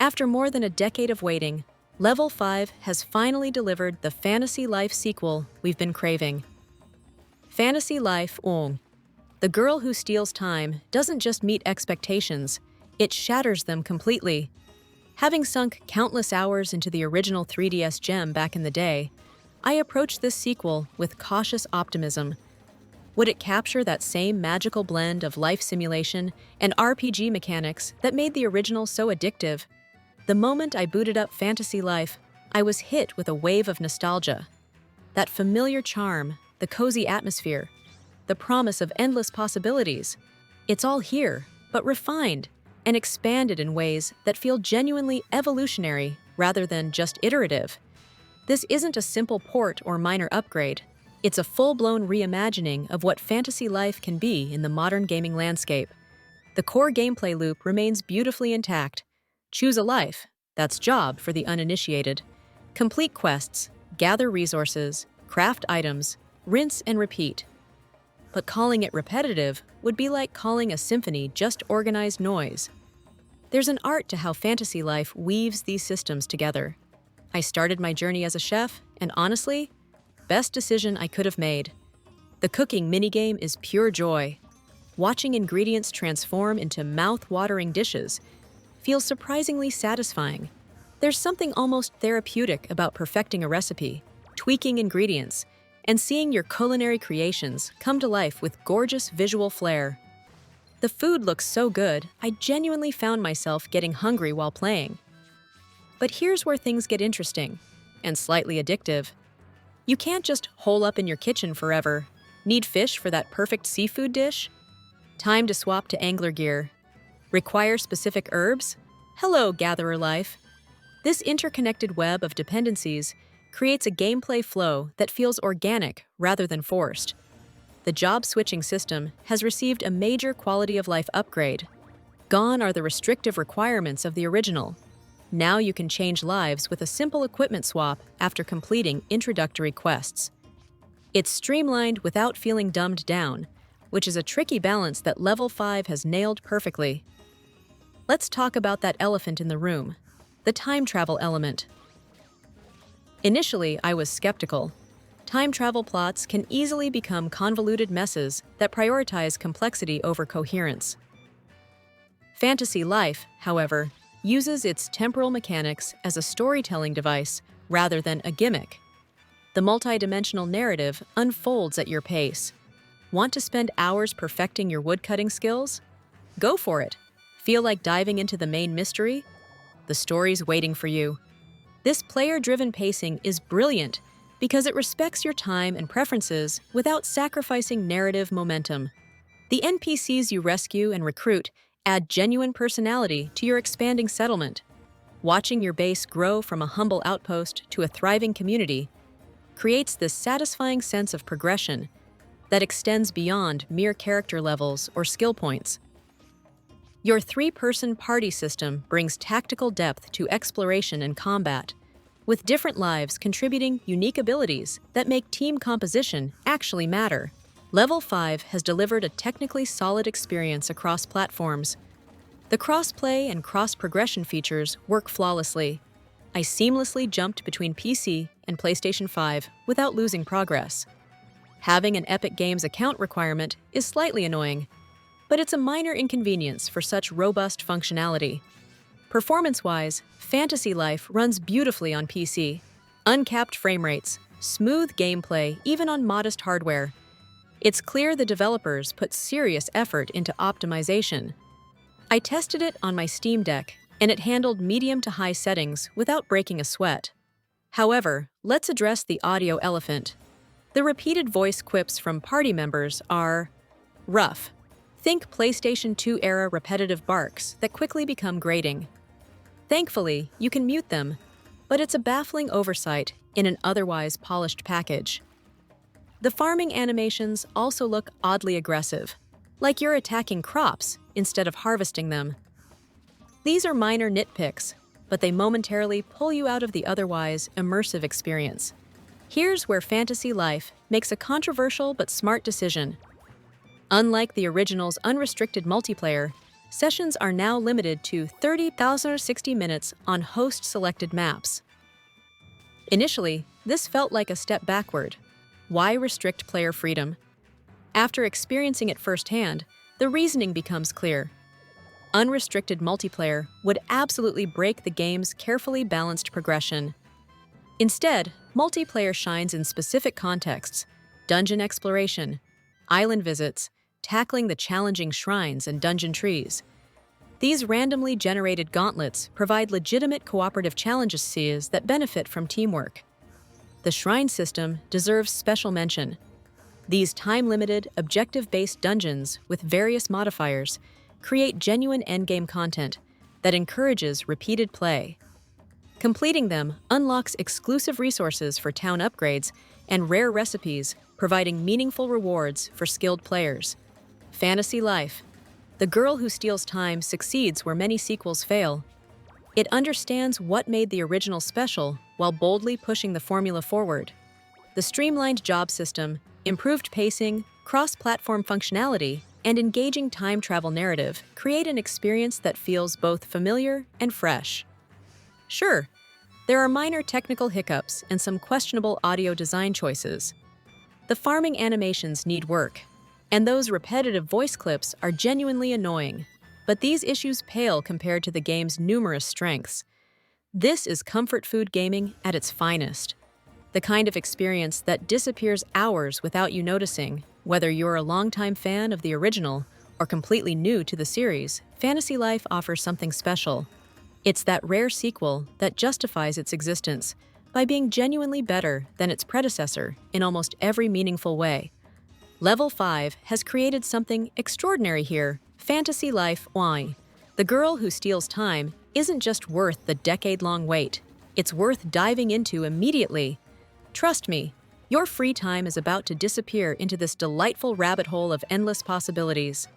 After more than a decade of waiting, Level 5 has finally delivered the Fantasy Life sequel we've been craving. Fantasy Life Ong. The girl who steals time doesn't just meet expectations, it shatters them completely. Having sunk countless hours into the original 3DS gem back in the day, I approached this sequel with cautious optimism. Would it capture that same magical blend of life simulation and RPG mechanics that made the original so addictive? The moment I booted up Fantasy Life, I was hit with a wave of nostalgia. That familiar charm, the cozy atmosphere, the promise of endless possibilities. It's all here, but refined and expanded in ways that feel genuinely evolutionary rather than just iterative. This isn't a simple port or minor upgrade. It's a full-blown reimagining of what Fantasy Life can be in the modern gaming landscape. The core gameplay loop remains beautifully intact. Choose a life, that's job for the uninitiated. Complete quests, gather resources, craft items, rinse and repeat. But calling it repetitive would be like calling a symphony just organized noise. There's an art to how Fantasy Life weaves these systems together. I started my journey as a chef, and honestly, best decision I could have made. The cooking minigame is pure joy. Watching ingredients transform into mouth-watering dishes feels surprisingly satisfying. There's something almost therapeutic about perfecting a recipe, tweaking ingredients, and seeing your culinary creations come to life with gorgeous visual flair. The food looks so good, I genuinely found myself getting hungry while playing. But here's where things get interesting, and slightly addictive. You can't just hole up in your kitchen forever. Need fish for that perfect seafood dish? Time to swap to angler gear. Require specific herbs? Hello, Gatherer Life. This interconnected web of dependencies creates a gameplay flow that feels organic rather than forced. The job-switching system has received a major quality-of-life upgrade. Gone are the restrictive requirements of the original. Now you can change lives with a simple equipment swap after completing introductory quests. It's streamlined without feeling dumbed down, which is a tricky balance that Level 5 has nailed perfectly. Let's talk about that elephant in the room, the time travel element. Initially, I was skeptical. Time travel plots can easily become convoluted messes that prioritize complexity over coherence. Fantasy Life, however, uses its temporal mechanics as a storytelling device rather than a gimmick. The multidimensional narrative unfolds at your pace. Want to spend hours perfecting your woodcutting skills? Go for it. Feel like diving into the main mystery? The story's waiting for you. This player-driven pacing is brilliant because it respects your time and preferences without sacrificing narrative momentum. The NPCs you rescue and recruit add genuine personality to your expanding settlement. Watching your base grow from a humble outpost to a thriving community creates this satisfying sense of progression that extends beyond mere character levels or skill points. Your three-person party system brings tactical depth to exploration and combat, with different lives contributing unique abilities that make team composition actually matter. Level 5 has delivered a technically solid experience across platforms. The cross-play and cross-progression features work flawlessly. I seamlessly jumped between PC and PlayStation 5 without losing progress. Having an Epic Games account requirement is slightly annoying, but it's a minor inconvenience for such robust functionality. Performance-wise, Fantasy Life runs beautifully on PC. Uncapped frame rates, smooth gameplay even on modest hardware. It's clear the developers put serious effort into optimization. I tested it on my Steam Deck, and it handled medium to high settings without breaking a sweat. However, let's address the audio elephant. The repeated voice quips from party members are rough. Think PlayStation 2-era repetitive barks that quickly become grating. Thankfully, you can mute them, but it's a baffling oversight in an otherwise polished package. The farming animations also look oddly aggressive, like you're attacking crops instead of harvesting them. These are minor nitpicks, but they momentarily pull you out of the otherwise immersive experience. Here's where Fantasy Life makes a controversial but smart decision. Unlike the original's unrestricted multiplayer, sessions are now limited to 30,060 minutes on host-selected maps. Initially, this felt like a step backward. Why restrict player freedom? After experiencing it firsthand, the reasoning becomes clear. Unrestricted multiplayer would absolutely break the game's carefully balanced progression. Instead, multiplayer shines in specific contexts: dungeon exploration, island visits, tackling the challenging shrines and dungeon trees. These randomly generated gauntlets provide legitimate cooperative challenges that benefit from teamwork. The shrine system deserves special mention. These time-limited, objective-based dungeons with various modifiers create genuine endgame content that encourages repeated play. Completing them unlocks exclusive resources for town upgrades and rare recipes, providing meaningful rewards for skilled players. Fantasy Life. The girl who steals time succeeds where many sequels fail. It understands what made the original special while boldly pushing the formula forward. The streamlined job system, improved pacing, cross-platform functionality, and engaging time travel narrative create an experience that feels both familiar and fresh. Sure, there are minor technical hiccups and some questionable audio design choices. The farming animations need work, and those repetitive voice clips are genuinely annoying, but these issues pale compared to the game's numerous strengths. This is comfort food gaming at its finest. The kind of experience that disappears hours without you noticing. Whether you're a longtime fan of the original or completely new to the series, Fantasy Life offers something special. It's that rare sequel that justifies its existence by being genuinely better than its predecessor in almost every meaningful way. Level 5 has created something extraordinary here. Fantasy Life Why? The girl who steals time isn't just worth the decade-long wait. It's worth diving into immediately. Trust me, your free time is about to disappear into this delightful rabbit hole of endless possibilities.